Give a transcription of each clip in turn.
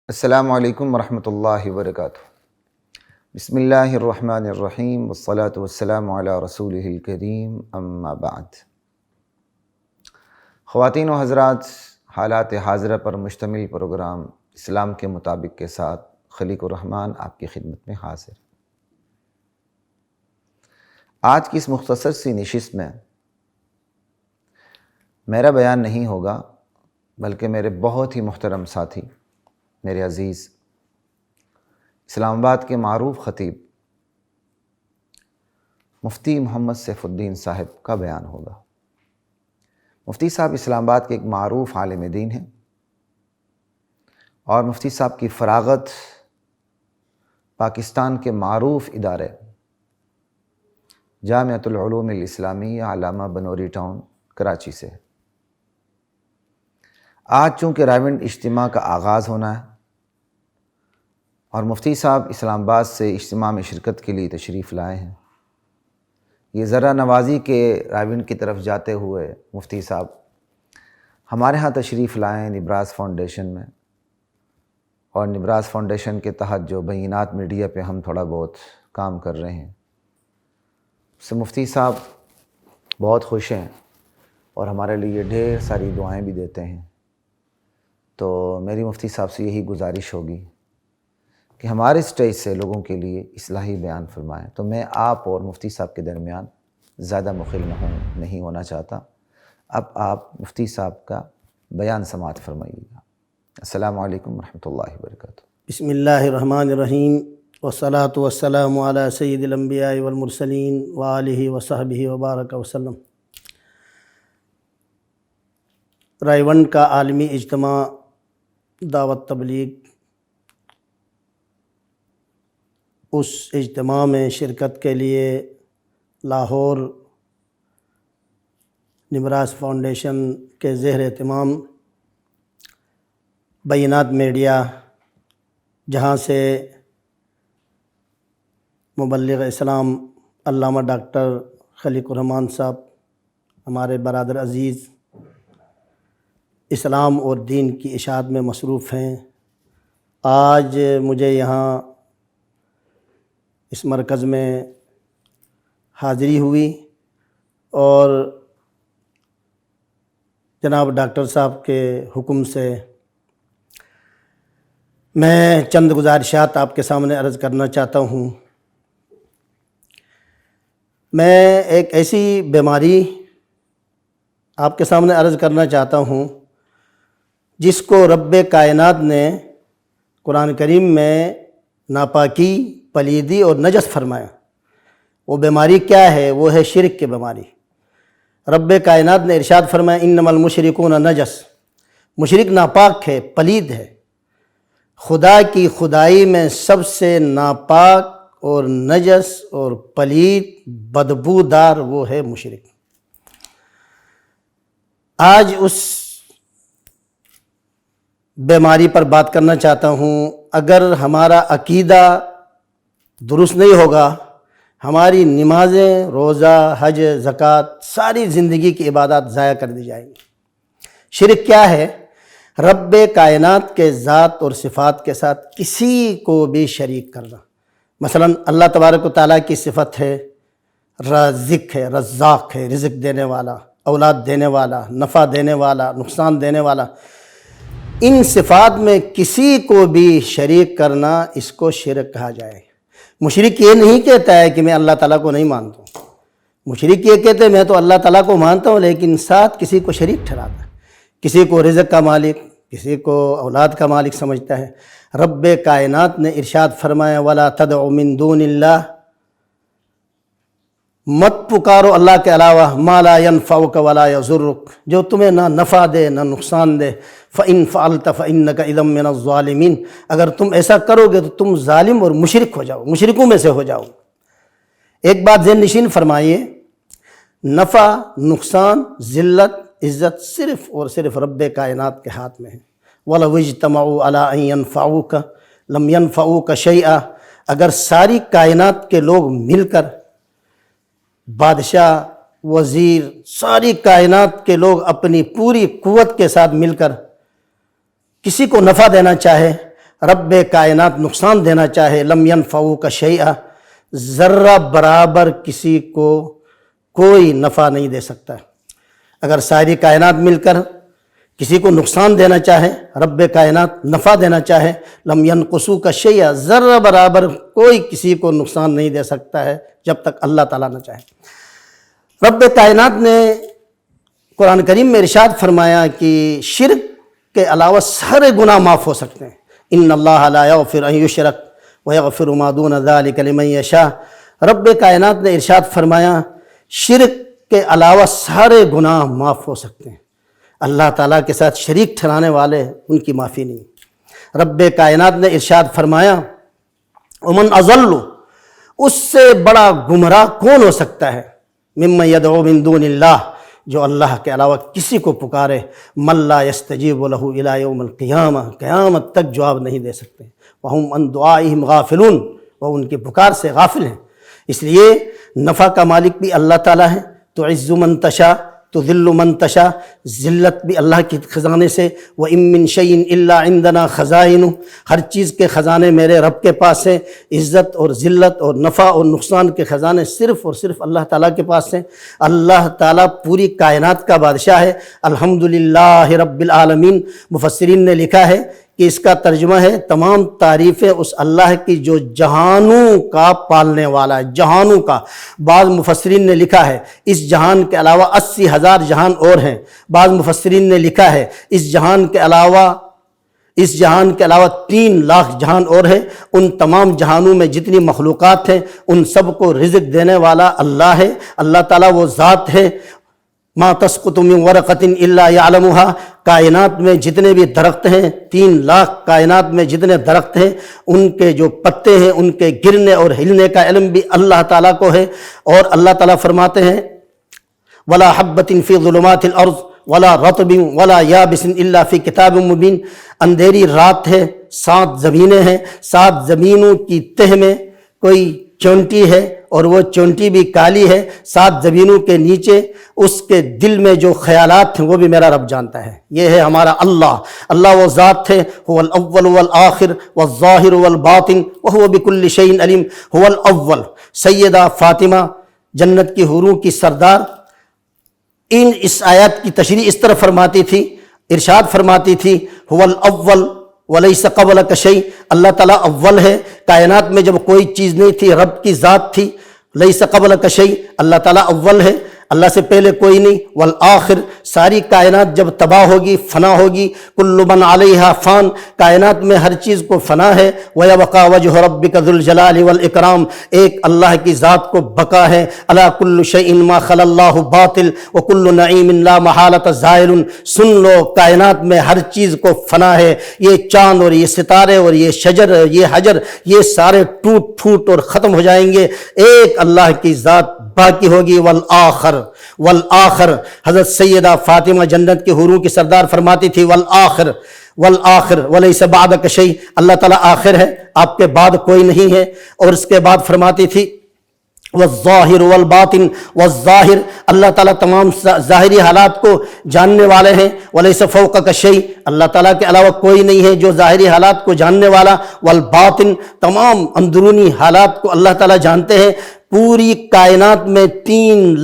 السلام علیکم ورحمۃ اللہ وبرکاتہ۔ بسم اللہ الرحمن الرحیم والصلاة والسلام علی رسولہ الکریم، اما بعد۔ خواتین و حضرات، حالات حاضرہ پر مشتمل پروگرام اسلام کے مطابق کے ساتھ خلیق الرحمن آپ کی خدمت میں حاضر۔ آج کی اس مختصر سی نشست میں میرا بیان نہیں ہوگا، بلکہ میرے بہت ہی محترم ساتھی، میرے عزیز اسلام آباد کے معروف خطیب مفتی محمد سیف الدین صاحب کا بیان ہوگا۔ مفتی صاحب اسلام آباد کے ایک معروف عالم دین ہیں، اور مفتی صاحب کی فراغت پاکستان کے معروف ادارے جامعۃ العلوم الاسلامیہ علامہ بنوری ٹاؤن کراچی سے۔ آج چونکہ رائیونڈ اجتماع کا آغاز ہونا ہے اور مفتی صاحب اسلام آباد سے اجتماع میں شرکت کے لیے تشریف لائے ہیں، یہ ذرا نوازی کے رائیونڈ کی طرف جاتے ہوئے مفتی صاحب ہمارے ہاں تشریف لائے ہیں نبراس فاؤنڈیشن میں، اور نبراس فاؤنڈیشن کے تحت جو بینات میڈیا پہ ہم تھوڑا بہت کام کر رہے ہیں، اس سے مفتی صاحب بہت خوش ہیں اور ہمارے لیے ڈھیر ساری دعائیں بھی دیتے ہیں۔ تو میری مفتی صاحب سے یہی گزارش ہوگی کہ ہمارے اسٹیج سے لوگوں کے لیے اصلاحی بیان فرمائیں۔ تو میں آپ اور مفتی صاحب کے درمیان زیادہ مخل نہیں ہونا چاہتا۔ اب آپ مفتی صاحب کا بیان سماعت فرمائیے گا۔ السلام علیکم ورحمۃ اللہ وبرکاتہ۔ بسم اللہ الرحمن الرحیم، والصلاة والسلام علی سید الانبیاء والمرسلین وآلہ وصحبہ وبارک وسلم۔ رائیونڈ کا عالمی اجتماع دعوت تبلیغ، اس اجتماع میں شرکت کے لیے لاہور نبراس فاؤنڈیشن کے زیر اہتمام بینات میڈیا، جہاں سے مبلغ اسلام علامہ ڈاکٹر خلیق الرحمن صاحب ہمارے برادر عزیز اسلام اور دین کی اشاعت میں مصروف ہیں، آج مجھے یہاں اس مرکز میں حاضری ہوئی اور جناب ڈاکٹر صاحب کے حکم سے میں چند گزارشات آپ کے سامنے عرض کرنا چاہتا ہوں۔ میں ایک ایسی بیماری آپ کے سامنے عرض کرنا چاہتا ہوں جس کو رب کائنات نے قرآن کریم میں ناپاکی، پلیدی اور نجس فرمایا۔ وہ بیماری کیا ہے؟ وہ ہے شرک کی بیماری۔ رب کائنات نے ارشاد فرمایا انما المشرکون نجس، مشرک ناپاک ہے، پلید ہے۔ خدا کی خدائی میں سب سے ناپاک اور نجس اور پلید بدبودار وہ ہے مشرک۔ آج اس بیماری پر بات کرنا چاہتا ہوں۔ اگر ہمارا عقیدہ درست نہیں ہوگا، ہماری نمازیں، روزہ، حج، زکوٰۃ، ساری زندگی کی عبادات ضائع کر دی جائیں گی۔ شرک کیا ہے؟ رب کائنات کے ذات اور صفات کے ساتھ کسی کو بھی شریک کرنا۔ مثلا اللہ تبارک و تعالیٰ کی صفت ہے رازق ہے، رزاق ہے، رزق دینے والا، اولاد دینے والا، نفع دینے والا، نقصان دینے والا۔ ان صفات میں کسی کو بھی شریک کرنا، اس کو شرک کہا جائے۔ مشرک یہ نہیں کہتا ہے کہ میں اللہ تعالیٰ کو نہیں مانتا ہوں، مشرک یہ کہتے ہیں میں تو اللہ تعالیٰ کو مانتا ہوں لیکن ساتھ کسی کو شریک ٹھہراتا ہے، کسی کو رزق کا مالک، کسی کو اولاد کا مالک سمجھتا ہے۔ رب کائنات نے ارشاد فرمایا وَلَا تَدْعُ مِن دُونِ اللَّهِ، مت پکارو اللہ کے علاوہ ما لا ينفعك ولا يضرك، جو تمہیں نہ نفع دے نہ نقصان دے۔ فَإِن فَعَلْتَ فَإِنَّكَ إِذًا مِّنَ الظَّالِمِينَ، اگر تم ایسا کرو گے تو تم ظالم اور مشرک ہو جاؤ، مشرکوں میں سے ہو جاؤ۔ ایک بات ذہن نشین فرمائیے، نفع، نقصان، ذلت، عزت صرف اور صرف رب کائنات کے ہاتھ میں ہے۔ وَلَوِ اجْتَمَعُوا عَلَىٰ أَن يَنفَعُوكَ لَمْ يَنفَعُوكَ شَيْئًا، اگر ساری کائنات کے لوگ مل کر، بادشاہ، وزیر، ساری کائنات کے لوگ اپنی پوری قوت کے ساتھ مل کر کسی کو نفع دینا چاہے رب کائنات نقصان دینا چاہے لم ينفعوک شیئا، ذرہ برابر کسی کو کوئی نفع نہیں دے سکتا ہے۔ اگر ساری کائنات مل کر کسی کو نقصان دینا چاہے، رب کائنات نفع دینا چاہے، لم ينقصوک شیئا، ذرہ برابر کوئی کسی کو نقصان نہیں دے سکتا ہے جب تک اللہ تعالیٰ نہ چاہے۔ رب کائنات نے قرآن کریم میں ارشاد فرمایا کہ شرک کے علاوہ سارے گناہ معاف ہو سکتے ہیں۔ ان اللہ لا یغفر ان یشرک ویغفر ما دون ذلک لمن یشاء۔ رب کائنات نے ارشاد فرمایا شرک کے علاوہ سارے گناہ معاف ہو سکتے ہیں، اللہ تعالیٰ کے ساتھ شریک ٹھہرانے والے ان کی معافی نہیں۔ رب کائنات نے ارشاد فرمایا ومن اضل، اس سے بڑا گمراہ کون ہو سکتا ہے، ممن یدعو من دون اللہ، جو اللہ کے علاوہ کسی کو پکارے، من لا یستجیب لہ الی یوم القیامہ، قیامت تک جواب نہیں دے سکتے، وہم عن دعائہم غافلون، وہ ان کی پکار سے غافل ہیں۔ اس لیے نفع کا مالک بھی اللہ تعالیٰ ہے، تعز من تشاء تذل من تشاء، ذلت بھی اللہ کے خزانے سے، وَإِن مِّن شَيْءٍ إِلَّا عِندَنَا خَزَائِنُ، ہر چیز کے خزانے میرے رب کے پاس ہیں۔ عزت اور ذلت اور نفع اور نقصان کے خزانے صرف اور صرف اللہ تعالیٰ کے پاس ہیں۔ اللہ تعالیٰ پوری کائنات کا بادشاہ ہے۔ الحمدللہ رب العالمین، مفسرین نے لکھا ہے کہ اس کا ترجمہ ہے تمام تعریفیں اس اللہ کی جو جہانوں کا پالنے والا ہے، جہانوں کا۔ بعض مفسرین نے لکھا ہے اس جہان کے علاوہ 80,000 جہان اور ہیں۔ بعض مفسرین نے لکھا ہے اس جہان کے علاوہ 3 لاکھ جہان اور ہیں۔ ان تمام جہانوں میں جتنی مخلوقات ہیں ان سب کو رزق دینے والا اللہ ہے۔ اللہ تعالیٰ وہ ذات ہے، ما تسقط من ورقۃ الا یعلمها، کائنات میں جتنے بھی درخت ہیں، 3 لاکھ کائنات میں جتنے درخت ہیں، ان کے جو پتے ہیں ان کے گرنے اور ہلنے کا علم بھی اللہ تعالیٰ کو ہے۔ اور اللہ تعالیٰ فرماتے ہیں ولا حبۃ فی ظلمات الارض ولا رطب ولا یابس الا فی کتاب مبین، اندھیری رات ہے، 7 زمینیں ہیں، 7 زمینوں کی تہ میں کوئی چونٹی ہے اور وہ چونٹی بھی کالی ہے، 7 زمینوں کے نیچے اس کے دل میں جو خیالات ہیں وہ بھی میرا رب جانتا ہے۔ یہ ہے ہمارا اللہ۔ اللہ وہ ذات ہے، هو الاول والآخر والظاہر والباطن وهو بكل شيء علیم۔ هو الاول، سیدہ فاطمہ جنت کی حوروں کی سردار اس آیات کی تشریح اس طرح فرماتی تھی، ارشاد فرماتی تھی هو الاول ولیس قبلک شیء، اللہ تعالیٰ اول ہے، کائنات میں جب کوئی چیز نہیں تھی رب کی ذات تھی، لیس قبلک شیء، اللہ تعالیٰ اول ہے، اللہ سے پہلے کوئی نہیں، والآخر، ساری کائنات جب تباہ ہوگی، فنا ہوگی، کل من علیہا فان، کائنات میں ہر چیز کو فنا ہے، وَيَبْقَى وَجْهُ رَبِّكَ ذُو الْجَلَالِ وَالْإِكْرَامِ، ایک اللہ کی ذات کو بقا ہے، الا کل شیء ما خلا اللہ باطل وکل نعیم لا محالۃ زائل، سن لو کائنات میں ہر چیز کو فنا ہے، یہ چاند اور یہ ستارے اور یہ شجر یہ حجر یہ سارے ٹوٹ پھوٹ اور ختم ہو جائیں گے، ایک اللہ کی ذات باقی ہوگی۔ والآخر، حضرت سیدہ فاطمہ جنت کے حوروں کی سردار فرماتی تھی والآخر ولیس بعدک شیء، اللہ تعالیٰ آخر ہے، آپ کے بعد کوئی نہیں ہے۔ اور اس کے بعد فرماتی تھی والظاہر والباطن، والظاہر، اللہ تعالیٰ تمام ظاہری حالات کو جاننے والے ہیں، ولیس فوقک شیء، اللہ تعالیٰ کے علاوہ کوئی نہیں ہے جو ظاہری حالات کو جاننے والا، والباطن، تمام اندرونی حالات کو اللہ تعالیٰ جانتے ہیں۔ پوری کائنات میں 3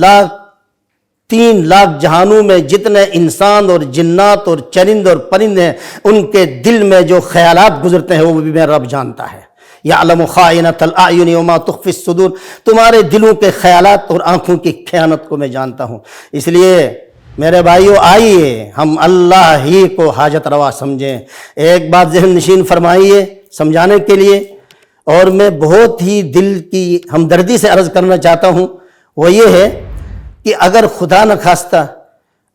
لاکھ جہانوں میں جتنے انسان اور جنات اور چرند اور پرند ہیں ان کے دل میں جو خیالات گزرتے ہیں وہ بھی میرا رب جانتا ہے۔ یعلم خائنۃ الاعین وما تخفی الصدور، تمہارے دلوں کے خیالات اور آنکھوں کی خیانت کو میں جانتا ہوں۔ اس لیے میرے بھائیو آئیے ہم اللہ ہی کو حاجت روا سمجھیں۔ ایک بات ذہن نشین فرمائیے سمجھانے کے لیے، اور میں بہت ہی دل کی ہمدردی سے عرض کرنا چاہتا ہوں، وہ یہ ہے کہ اگر خدا نہ خواستہ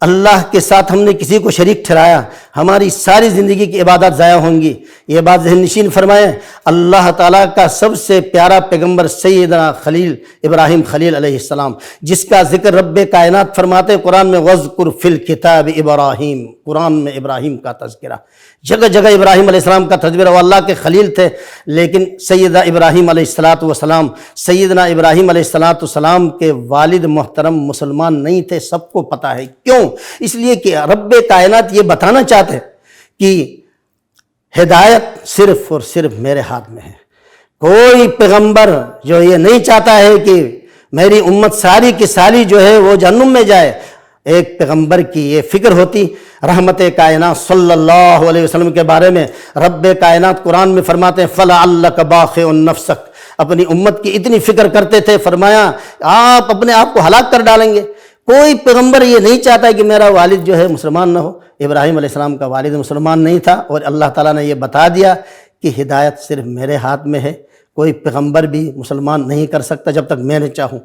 اللہ کے ساتھ ہم نے کسی کو شریک ٹھہرایا، ہماری ساری زندگی کی عبادات ضائع ہوں گی۔ یہ بات ذہن نشین فرمائیں۔ اللہ تعالیٰ کا سب سے پیارا پیغمبر سیدنا خلیل ابراہیم خلیل علیہ السلام، جس کا ذکر رب کائنات فرماتے ہیں قرآن میں وَاذْكُرْ فِي الْكِتَابِ ابراہیم، قرآن میں ابراہیم کا تذکرہ، جگہ جگہ ابراہیم علیہ السلام کا تذکرہ، وہ اللہ کے خلیل تھے، لیکن سیدنا ابراہیم علیہ السلام سیدنا ابراہیم علیہ السلام کے والد محترم مسلمان نہیں تھے، سب کو پتہ ہے۔ کیوں؟ اس لیے کہ رب کائنات یہ بتانا چاہتے کہ ہدایت صرف اور صرف میرے ہاتھ میں ہے۔ کوئی پیغمبر جو یہ نہیں چاہتا ہے کہ میری امت ساری کی ساری جو ہے وہ جہنم میں جائے، ایک پیغمبر کی یہ فکر ہوتی۔ رحمت کائنات صلی اللہ علیہ وسلم کے بارے میں رب کائنات قرآن میں فرماتے ہیں فَلَعَلَّكَ بَاخِعٌ نَفْسَكَ، اپنی امت کی اتنی فکر کرتے تھے، فرمایا آپ اپنے آپ کو ہلاک کر ڈالیں گے۔ کوئی پیغمبر یہ نہیں چاہتا کہ میرا والد جو ہے مسلمان نہ ہو۔ ابراہیم علیہ السلام کا والد مسلمان نہیں تھا، اور اللہ تعالیٰ نے یہ بتا دیا کہ ہدایت صرف میرے ہاتھ میں ہے، کوئی پیغمبر بھی مسلمان نہیں کر سکتا جب تک میں نے چاہوں۔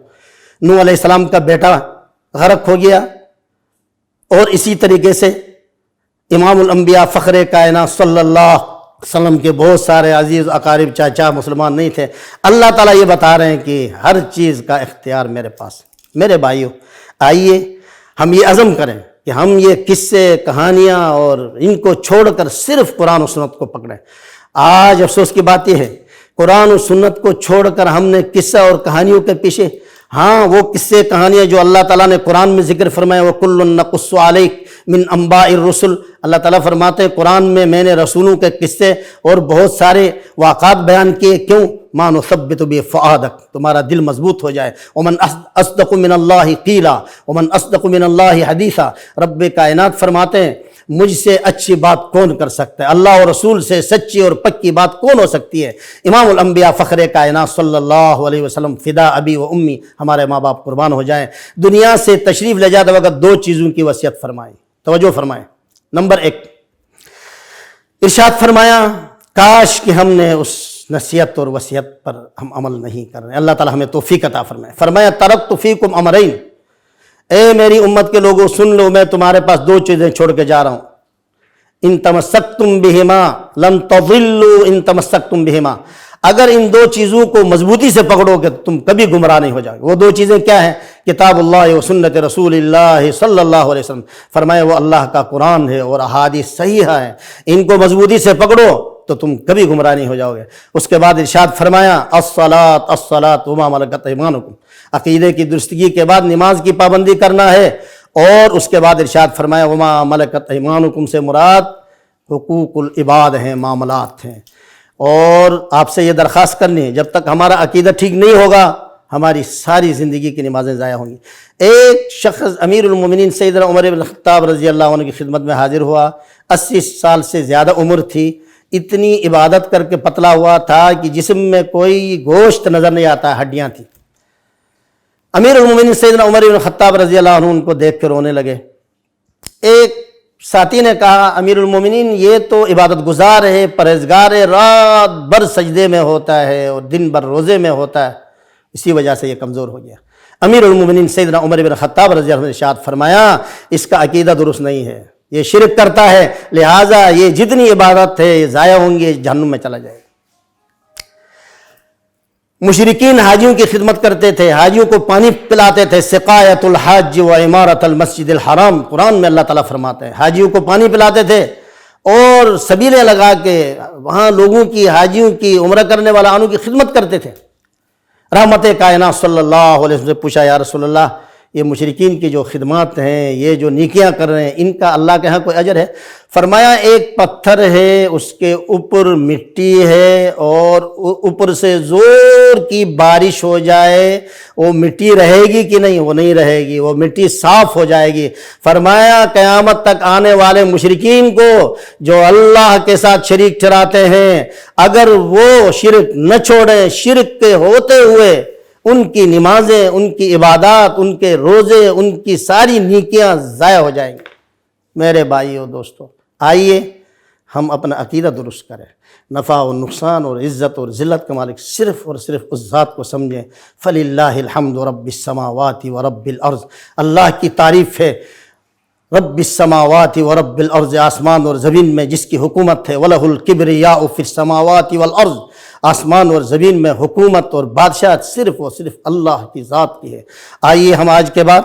نوح علیہ السلام کا بیٹا غرق ہو گیا، اور اسی طریقے سے امام الانبیاء فخر کائنات صلی اللہ علیہ وسلم کے بہت سارے عزیز اقارب چاچا مسلمان نہیں تھے۔ اللہ تعالیٰ یہ بتا رہے ہیں کہ ہر چیز کا اختیار میرے پاس۔ میرے بھائیوں، آئیے ہم یہ عزم کریں کہ ہم یہ قصے کہانیاں اور ان کو چھوڑ کر صرف قرآن و سنت کو پکڑیں۔ آج افسوس کی بات یہ ہے، قرآن و سنت کو چھوڑ کر ہم نے قصہ اور کہانیوں کے پیچھے، ہاں وہ قصے کہانیاں جو اللہ تعالیٰ نے قرآن میں ذکر فرمایا وَكُلٌّ نَقُصُّ عَلَيْكَ مِنْ أَنْبَاءِ الرُّسُلِ، اللہ تعالیٰ فرماتے ہیں قرآن میں نے رسولوں کے قصے اور بہت سارے واقعات بیان کیے، کیوں؟ مَا نُثَبِّتُ بِهِ فُؤَادَكَ، تمہارا دل مضبوط ہو جائے۔ وَمَنْ أَصْدَقُ مِنَ اللَّهِ قِيلًا وَمَنْ أَصْدَقُ مِنَ اللَّهِ حَدِيثًا، رب کائنات فرماتے ہیں مجھ سے اچھی بات کون کر سکتا ہے، اللہ اور رسول سے سچی اور پکی بات کون ہو سکتی ہے۔ امام الانبیاء فخر کائنات صلی اللہ علیہ وسلم فدا ابی و امی، ہمارے ماں باپ قربان ہو جائیں، دنیا سے تشریف لے جاتے وقت دو چیزوں کی وصیت فرمائی، توجہ فرمائیں۔ نمبر 1، ارشاد فرمایا کاش کہ ہم نے اس نصیحت اور وصیت پر ہم عمل نہیں کر رہے، اللہ تعالی ہمیں توفیق عطا فرمائے۔ فرمایا ترکت فیکم امرین، اے میری امت کے لوگوں سن لو، میں تمہارے پاس دو چیزیں چھوڑ کے جا رہا ہوں۔ ان تمسکتم بہما لن تضلوا ان تمسکتم بہما، اگر ان دو چیزوں کو مضبوطی سے پکڑو گے تم کبھی گمراہ نہیں ہو جاؤ گے۔ وہ دو چیزیں کیا ہیں؟ کتاب اللہ و سنت رسول اللہ صلی اللہ علیہ وسلم، فرمایا وہ اللہ کا قرآن ہے اور احادیث صحیحہ ہیں، ان کو مضبوطی سے پکڑو تو تم کبھی گمراہ نہیں ہو جاؤ گے۔ اس کے بعد ارشاد فرمایا الصلاۃ الصلاۃ وما ملکت ایمانکم، عقیدے کی درستگی کے بعد نماز کی پابندی کرنا ہے، اور اس کے بعد ارشاد فرمایا وما ملکت ایمانکم سے مراد حقوق العباد ہیں، معاملات ہیں۔ اور آپ سے یہ درخواست کرنی ہے جب تک ہمارا عقیدہ ٹھیک نہیں ہوگا ہماری ساری زندگی کی نمازیں ضائع ہوں گی۔ ایک شخص امیر المومنین سیدنا عمر بن الخطاب رضی اللہ عنہ کی خدمت میں حاضر ہوا، 80 سال سے زیادہ عمر تھی، اتنی عبادت کر کے پتلا ہوا تھا کہ جسم میں کوئی گوشت نظر نہیں آتا، ہڈیاں تھیں۔ امیر المومنین سیدنا عمر بن الخطاب رضی اللہ عنہ ان کو دیکھ کے رونے لگے۔ ایک ساتھی نے کہا امیر المومنین یہ تو عبادت گزار ہے، پرہیزگار ہے، رات بھر سجدے میں ہوتا ہے اور دن بھر روزے میں ہوتا ہے، اسی وجہ سے یہ کمزور ہو گیا۔ امیر المومنین سیدنا عمر بن الخطاب رضی اللہ عنہ نے ارشاد فرمایا اس کا عقیدہ درست نہیں ہے، یہ شرک کرتا ہے، لہٰذا یہ جتنی عبادت ہے یہ ضائع ہوں گی، جہنم میں چلا جائے گا۔ مشرکین حاجیوں کی خدمت کرتے تھے، حاجیوں کو پانی پلاتے تھے، سقایت الحاج و عمارت المسجد الحرام، قرآن میں اللہ تعالیٰ فرماتے ہیں حاجیوں کو پانی پلاتے تھے اور سبیلیں لگا کے وہاں لوگوں کی، حاجیوں کی، عمرہ کرنے والا انہوں کی خدمت کرتے تھے۔ رحمت کائنات صلی اللہ علیہ وسلم سے پوچھا یا رسول اللہ یہ مشرکین کی جو خدمات ہیں، یہ جو نیکیاں کر رہے ہیں، ان کا اللہ کے ہاں کوئی اجر ہے؟ فرمایا ایک پتھر ہے، اس کے اوپر مٹی ہے، اور اوپر سے زور کی بارش ہو جائے وہ مٹی رہے گی کہ نہیں؟ وہ نہیں رہے گی، وہ مٹی صاف ہو جائے گی۔ فرمایا قیامت تک آنے والے مشرکین کو جو اللہ کے ساتھ شریک ٹھہراتے ہیں، اگر وہ شرک نہ چھوڑیں، شرک کے ہوتے ہوئے ان کی نمازیں، ان کی عبادات، ان کے روزے، ان کی ساری نیکیاں ضائع ہو جائیں گی۔ میرے بھائیو دوستو، آئیے ہم اپنا عقیدہ درست کریں، نفع و نقصان اور عزت اور ذلت کا مالک صرف اور صرف اس ذات کو سمجھیں۔ فَلِلَّهِ الْحَمْدُ رَبِّ السَّمَاوَاتِ وَرَبِّ الْأَرْضِ، اللہ کی تعریف ہے، رب السماوات ورب الارض، آسمان اور زمین میں جس کی حکومت ہے، وَلَهُ الْكِبْرِيَاءُ فِي السَّمَاوَاتِ وَالْأَرْضِ، آسمان اور زمین میں حکومت اور بادشاہت صرف اور صرف اللہ کی ذات کی ہے۔ آئیے ہم آج کے بعد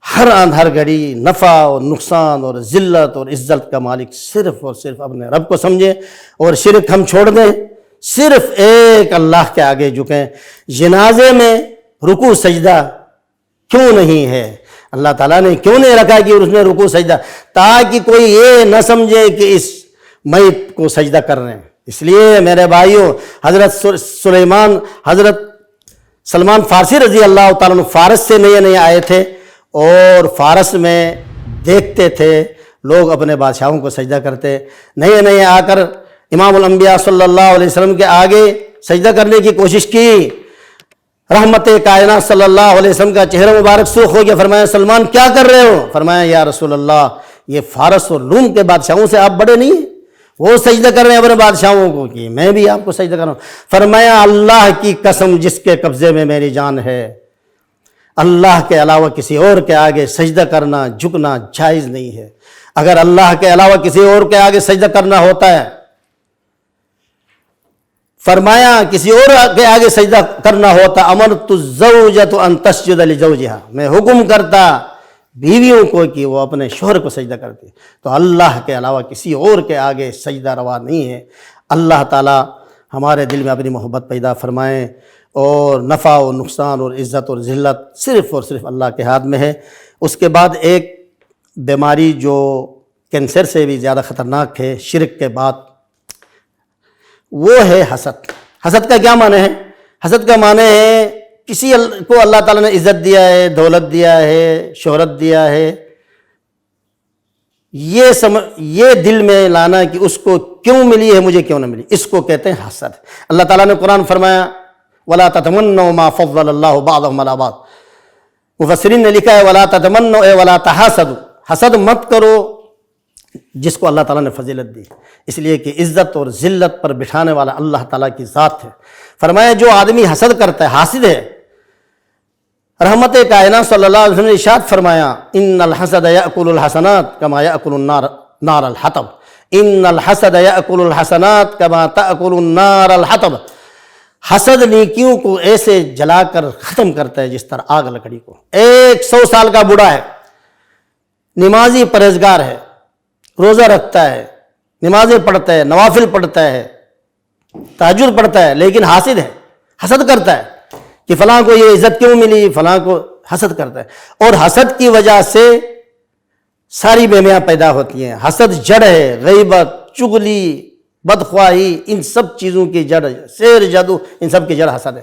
ہر آن ہر گھڑی نفع اور نقصان اور ذلت اور عزت کا مالک صرف اور صرف اپنے رب کو سمجھیں اور شرک ہم چھوڑ دیں، صرف ایک اللہ کے آگے جھکیں۔ جنازے میں رکوع سجدہ کیوں نہیں ہے؟ اللہ تعالیٰ نے کیوں نہیں رکھا کہ اس میں رکوع سجدہ؟ تاکہ کوئی یہ نہ سمجھے کہ اس میت کو سجدہ کر رہے ہیں۔ اس لیے میرے بھائیوں، حضرت سلمان فارسی رضی اللہ تعالیٰ عنہ فارس سے نئے آئے تھے، اور فارس میں دیکھتے تھے لوگ اپنے بادشاہوں کو سجدہ کرتے، نئے آ کر امام الانبیاء صلی اللہ علیہ وسلم کے آگے سجدہ کرنے کی کوشش کی۔ رحمت کائنات صلی اللہ علیہ وسلم کا چہرہ مبارک سرخ ہو گیا، فرمایا سلمان کیا کر رہے ہو؟ فرمایا یا رسول اللہ، یہ فارس اور روم کے بادشاہوں سے آپ بڑے نہیں ہیں، وہ سجدہ کر رہے ہیں اپنے بادشاہوں کو، کہ میں بھی آپ کو سجدہ کر رہا ہوں۔ فرمایا اللہ کی قسم جس کے قبضے میں میری جان ہے، اللہ کے علاوہ کسی اور کے آگے سجدہ کرنا جھکنا جائز نہیں ہے۔ اگر اللہ کے علاوہ کسی اور کے آگے سجدہ کرنا ہوتا ہے، فرمایا کسی اور کے آگے سجدہ کرنا ہوتا، امرت الزوجۃ ان تسجد لزوجہا، میں حکم کرتا بیویوں کو کہ وہ اپنے شوہر کو سجدہ کرتے۔ تو اللہ کے علاوہ کسی اور کے آگے سجدہ روا نہیں ہے۔ اللہ تعالی ہمارے دل میں اپنی محبت پیدا فرمائیں، اور نفع و نقصان اور عزت اور ذلت صرف اور صرف اللہ کے ہاتھ میں ہے۔ اس کے بعد ایک بیماری جو کینسر سے بھی زیادہ خطرناک ہے شرک کے بعد، وہ ہے حسد۔ حسد کا کیا معنی ہے؟ حسد کا معنی ہے کسی کو اللہ تعالیٰ نے عزت دیا ہے، دولت دیا ہے، شہرت دیا ہے، یہ دل میں لانا کہ اس کو کیوں ملی ہے مجھے کیوں نہ ملی، اس کو کہتے ہیں حسد۔ اللہ تعالیٰ نے قرآن فرمایا وَلَا تَتَمَنَّوْا مَا فَضَّلَ اللَّهُ بَعْضَهُمْ عَلَىٰ بَعْضٍ، مفسرین نے لکھا ہے وَلَا تَتَمَنَّوْا اے وَلَا تَحَاسَدُوا، حسد مت کرو جس کو اللہ تعالیٰ نے فضیلت دی، اس لیے کہ عزت اور ذلت پر بٹھانے والا اللہ تعالیٰ کی ذات ہے۔ فرمایا جو آدمی حسد کرتا ہے، حاسد ہے، رحمت کائنات صلی اللہ علیہ وسلم نے ارشاد فرمایا ان الحسد یأکل الحسنات کما یأکل النار الحطب، ان الحسد یأکل الحسنات کما تأکل النار الحطب، حسد نیکیوں کو ایسے جلا کر ختم کرتا ہے جس طرح آگ لکڑی کو۔ 100 سال کا بوڑھا ہے، نمازی پرہیزگار ہے، روزہ رکھتا ہے، نمازیں پڑھتا ہے، نوافل پڑھتا ہے، تہجد پڑھتا ہے، لیکن حاسد ہے، حسد کرتا ہے کہ فلاں کو یہ عزت کیوں ملی، فلاں کو، حسد کرتا ہے۔ اور حسد کی وجہ سے ساری بیمیاں پیدا ہوتی ہیں۔ حسد جڑ ہے، غیبت، چغلی، بدخواہی، ان سب چیزوں کی جڑ، سحر جادو، ان سب کی جڑ حسد ہے۔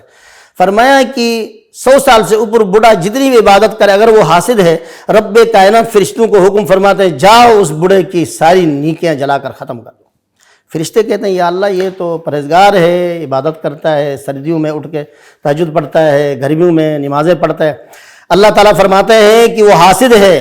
فرمایا کہ 100 سال سے اوپر بوڑھا جتنی بھی عبادت کرے اگر وہ حاسد ہے، رب کائنات فرشتوں کو حکم فرماتے ہیں جاؤ اس بوڑھے کی ساری نیکیاں جلا کر ختم کر دو۔ فرشتے کہتے ہیں یا اللہ یہ تو پرہیزگار ہے، عبادت کرتا ہے، سردیوں میں اٹھ کے تہجد پڑھتا ہے، گرمیوں میں نمازیں پڑھتا ہے۔ اللہ تعالیٰ فرماتے ہیں کہ وہ حاسد ہے،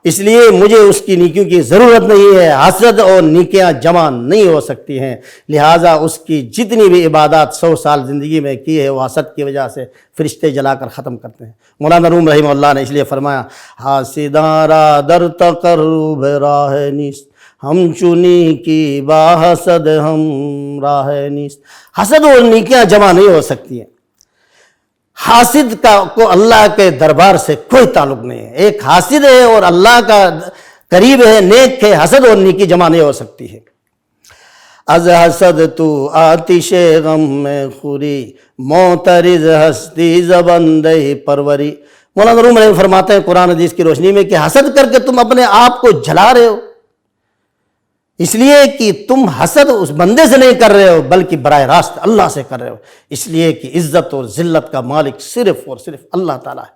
اس لیے مجھے اس کی نیکیوں کی ضرورت نہیں ہے، حسد اور نیکیاں جمع نہیں ہو سکتی ہیں، لہٰذا اس کی جتنی بھی عبادات 100 سال زندگی میں کی ہے وہ حسد کی وجہ سے فرشتے جلا کر ختم کرتے ہیں۔ مولانا روم رحمہ اللہ نے اس لیے فرمایا حاسداں را در تقرب راہ نیست، ہم چنی کی با حسد ہم راہ نیست۔ حسد اور نیکیاں جمع نہیں ہو سکتی ہیں۔ حاسد کو اللہ کے دربار سے کوئی تعلق نہیں ہے۔ ایک حاسد ہے اور اللہ کا قریب ہے، نیک ہے، حسد اور نیکی جمع نہیں ہو سکتی ہے۔ از حسد تو آتش غم میں خوری، معترض ہستی زبندہ پروری۔ مولانا روم رحمہ فرماتے ہیں قرآن حدیث کی روشنی میں کہ حسد کر کے تم اپنے آپ کو جلا رہے ہو، اس لیے کہ تم حسد اس بندے سے نہیں کر رہے ہو بلکہ براہ راست اللہ سے کر رہے ہو، اس لیے کہ عزت اور ذلت کا مالک صرف اور صرف اللہ تعالیٰ ہے۔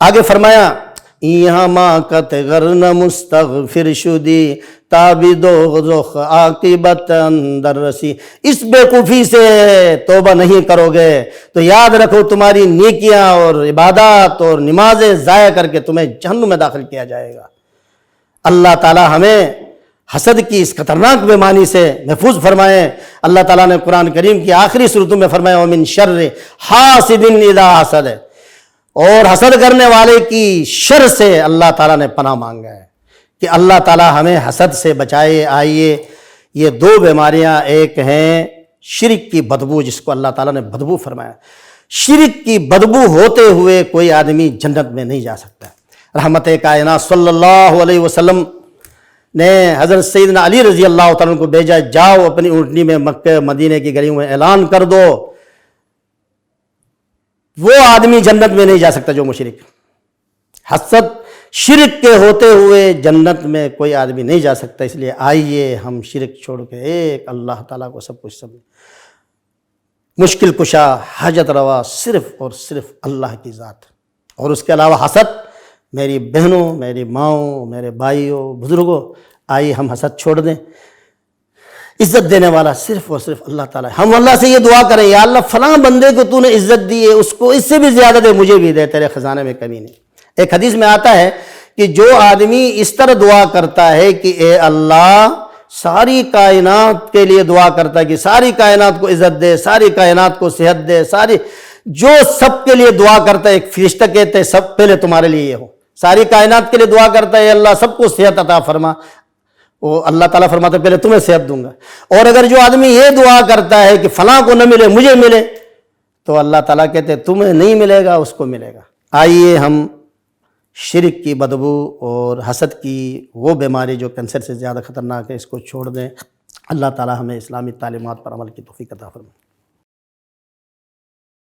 آگے فرمایا یہاں ماکت غرن مستغفر شدی تابد و ذخ عاقبت اندر رسی، اس بیوقوفی سے توبہ نہیں کرو گے تو یاد رکھو تمہاری نیکیاں اور عبادات اور نمازیں ضائع کر کے تمہیں جہنم میں داخل کیا جائے گا۔ اللہ تعالیٰ ہمیں حسد کی اس خطرناک بیماری سے محفوظ فرمائے۔ اللہ تعالیٰ نے قرآن کریم کی آخری صورتوں میں فرمایا وَمِن شَرِّ حَاسِدٍ اِذَا حَسَدَ، اور حسد کرنے والے کی شر سے اللہ تعالیٰ نے پناہ مانگا ہے کہ اللہ تعالیٰ ہمیں حسد سے بچائے۔ آئیے یہ 2 بیماریاں، ایک ہیں شرک کی بدبو جس کو اللہ تعالیٰ نے بدبو فرمایا، شرک کی بدبو ہوتے ہوئے کوئی آدمی جنت میں نہیں جا سکتا۔ رحمت کائنات صلی اللہ علیہ وسلم نے حضرت سیدنا علی رضی اللہ تعالیٰ کو بھیجا، جاؤ اپنی اونٹنی میں مکہ مدینے کی گلیوں میں اعلان کر دو، وہ آدمی جنت میں نہیں جا سکتا جو مشرک۔ حسد شرک کے ہوتے ہوئے جنت میں کوئی آدمی نہیں جا سکتا. اس لیے آئیے ہم شرک چھوڑ کے ایک اللہ تعالیٰ کو سب کچھ سمجھیں. مشکل کشا، حاجت روا صرف اور صرف اللہ کی ذات. اور اس کے علاوہ حسد، میری بہنوں، میری ماؤں، میرے بھائیوں، بزرگوں، آئیے ہم حسد چھوڑ دیں. عزت دینے والا صرف اور صرف اللہ تعالیٰ ہے. ہم اللہ سے یہ دعا کریں، یا اللہ فلاں بندے کو تو نے عزت دی ہے، اس کو اس سے بھی زیادہ دے، مجھے بھی دے، تیرے خزانے میں کمی نہیں. ایک حدیث میں آتا ہے کہ جو آدمی اس طرح دعا کرتا ہے کہ اے اللہ، ساری کائنات کے لیے دعا کرتا ہے کہ ساری کائنات کو عزت دے، ساری کائنات کو صحت دے، جو سب کے لیے دعا کرتا ہے. ایک فرشتہ کہتے ہیں سب پہلے تمہارے لیے یہ ہو. ساری کائنات کے لیے دعا کرتا ہے اے اللہ سب کو صحت عطا فرما. وہ اللہ تعالیٰ فرماتا ہے پہلے تمہیں صحت دوں گا. اور اگر جو آدمی یہ دعا کرتا ہے کہ فلاں کو نہ ملے مجھے ملے، تو اللہ تعالیٰ کہتے ہیں تمہیں نہیں ملے گا، اس کو ملے گا. آئیے ہم شرک کی بدبو اور حسد کی وہ بیماری جو کینسر سے زیادہ خطرناک ہے، اس کو چھوڑ دیں. اللہ تعالیٰ ہمیں اسلامی تعلیمات پر عمل کی توفیق عطا فرمائے.